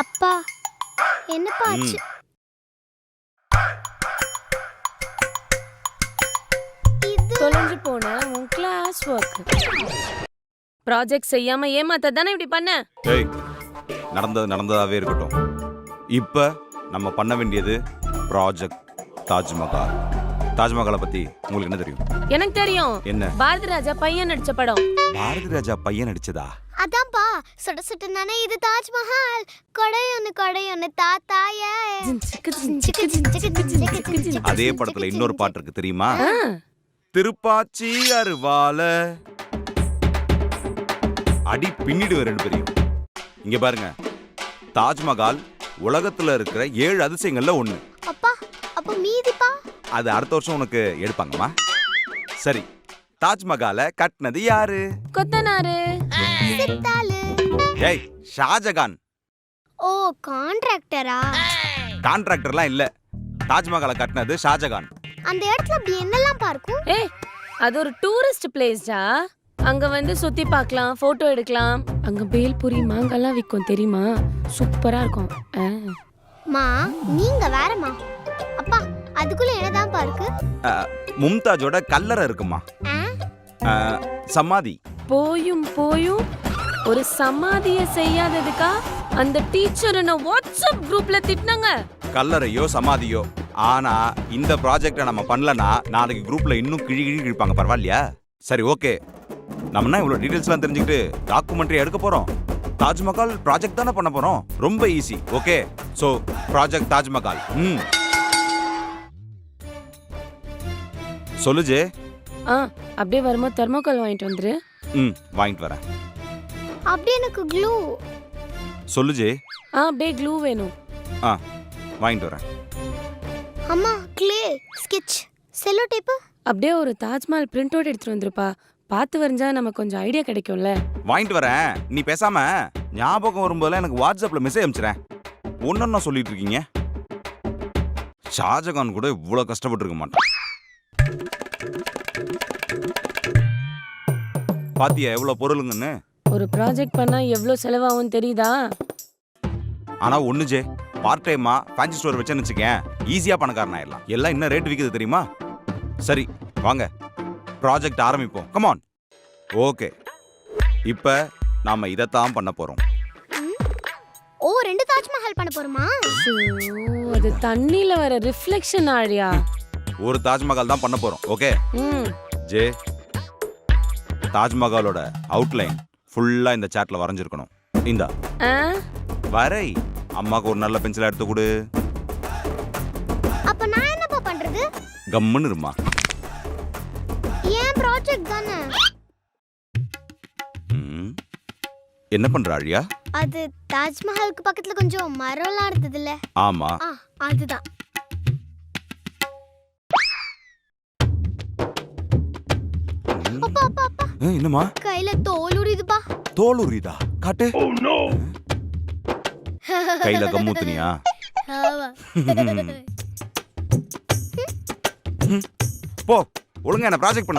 அப்பா என்னப்பா ஆச்சு? தொலைஞ்சு போன உன் கிளாஸ் ஒர்க் ப்ராஜெக்ட் செய்யாம ஏமாத்த தானே இப்படி பண்ண? ஏய், நடந்தது நடந்ததாவே இருக்கட்டும். இப்ப நம்ம பண்ண வேண்டியது ப்ராஜெக்ட் தாஜ்மஹால். தாஜ்மஹாலை பத்தி உங்களுக்கு என்ன தெரியும்? எனக்கு தெரியும். என்ன? பாரதி ராஜா பையன் நடிச்ச படம். பாரதி ராஜா பையன் நடிச்சதா? அதான்ப்பா சுட சுட்டனானே இது தாஜ்மஹால். கொடையொன்னு தாத்தாய. அதே படத்துல இன்னொரு பாட்டு இருக்கு தெரியுமா? திருப்பாச்சி அருவால அடி பின்னிடுவேன் ரெண்டு பேரையும். இங்க பாருங்க, தாஜ்மஹால் உலகத்துல இருக்கிற 7 அதிசயங்கள்ல ஒண்ணு. அப்பா அப்ப மீதிப்பா? அது அடுத்த வருஷம் உனக்கு எடுப்பாங்கம்மா. சரி, தாஜ்மஹாலை கட்டினது யாரு? கொத்தனாரு. சித்தாளு. ஏய், ஷாஜகான். ஓ, கான்ட்ராக்டரா? கான்ட்ராக்டர்லாம் இல்ல, தாஜ்மஹாலை கட்டினது ஷாஜகான். அந்த இடத்துல அப்படி என்னெல்லாம் பார்க்கும்? ஏய், அது ஒரு டூரிஸ்ட் பிளேஸ்டா. அங்க வந்து சுத்தி பார்க்கலாம், போட்டோ எடுக்கலாம். அங்க பேல்பூரி மாங்காலாம் விற்கும் தெரியுமா? சூப்பரா இருக்கும். மா நீங்க வேறமா. அப்பா அதுக்குள்ள என்னதான் பார்க்கு? மும்தாஜோட கல்லறை இருக்குமா. சமாதி. போயும் ஒரு சமாதிய செய்யாததுக்கா அந்த டீச்சர் என்ன வாட்ஸ்அப் குரூப்ல திட்டினாங்க. கல்லறையோ சமாதியோ, ஆனா இந்த ப்ராஜெக்ட நம்ம பண்ணலனா நாளைக்கு குரூப்ல இன்னும் கிழிப்பாங்க. பரவாயில்லையா? சரி, ஓகே. நம்ம இவ்வளவு டீடைல்ஸ்லாம் தெரிஞ்சுக்கிட்டு டாக்குமெண்ட்ரி எடுக்க போறோம். தாஜ்மஹால் ப்ராஜெக்ட் தானே பண்ண போறோம். ரொம்ப easy. Okay, so project Taj Mahal. சொல்லு ஜே. அப்படியே வரும்போது தெர்மோகால் வாங்கிட்டு வந்துரு. வாங்கிட்டு வரேன். அப்படியே எனக்கு க்ளூ. சொல்லு ஜே. அப்படியே க்ளூ வேணும். வாங்கிட்டு வரேன். அம்மா க்ளே, ஸ்கெட்ச், செல்லோ டேப். அப்படியே ஒரு தாஜ்மஹால் பிரிண்ட் அவுட் எடுத்துட்டு வந்துருப்பா. பார்த்து வரைஞ்சா நமக்கு கொஞ்சம் ஐடியா கிடைக்கும்ல. வாங்கிட்டு வரேன். நீ பேசாம ஞாபகம் வரும்போதெல்லாம் எனக்கு வாட்ஸ்அப்ல மெசேஜ் அனுப்பிச்சிரேன். ஒன்னொன்னா சொல்லிட்டு இருக்கீங்க. ஷாஜகான் கூட இவ்வளவு கஷ்டப்பட்டு இருக்க மாட்டான். பாத்தியா எவ்வளவு பொருளுங்கன்னு? ஒரு ப்ராஜெக்ட் பண்ணா எவ்வளவு செலவாகும் தெரியுதா? ஆனா ஒண்ணு ஜே, பார்ட் டைமா ஃபேன்சி ஸ்டோர் வச்சேன்னு வச்சுக்கேன், ஈஸியா பணக்காரன் ஆயிடலாம். எல்லாம் என்ன ரேட் விக்குது தெரியுமா? சரி வாங்க, ப்ராஜெக்ட் ஆரம்பிப்போம். Come on. ஓகே, இப்ப நாம இதத்தான் பண்ண போறோம். ஓ, 2 தாஜ்மஹால் பண்ண போறோமா? அது தண்ணில வர ரிஃப்ளெக்ஷன் ஆழியா. ஒரு தாஜ்மஹால் தான் பண்ண போறோம். ஓகே ஜே, தாஜ்மஹாலோட அவுட்லைன் ஃபுல்லா இந்த சார்ட்ல வரைஞ்சிருக்கணும். இந்தா வரை. அம்மாக்கு ஒரு நல்ல பென்சிலா எடுத்து கொடு. அப்ப நான் என்னப்பா பண்றது? கம்முன்னு இருமா. ஏன் ப்ராஜெக்ட் தானே. என்ன பண்ற ஆழியா? அது தாஜ்மஹாலுக்கு பக்கத்துல கொஞ்சம் மரம்லாம் இருந்ததுல. ஆமா, அதுதான். அப்பா அப்பா அப்பா. என்னம்மா? கையில தோல் உரியுதுப்பா. தோல் உரியுதா? காட்டு. கையில கம்மூத்துனியா? போ, ஒழுங்கா என்ன ப்ராஜெக்ட் பண்ண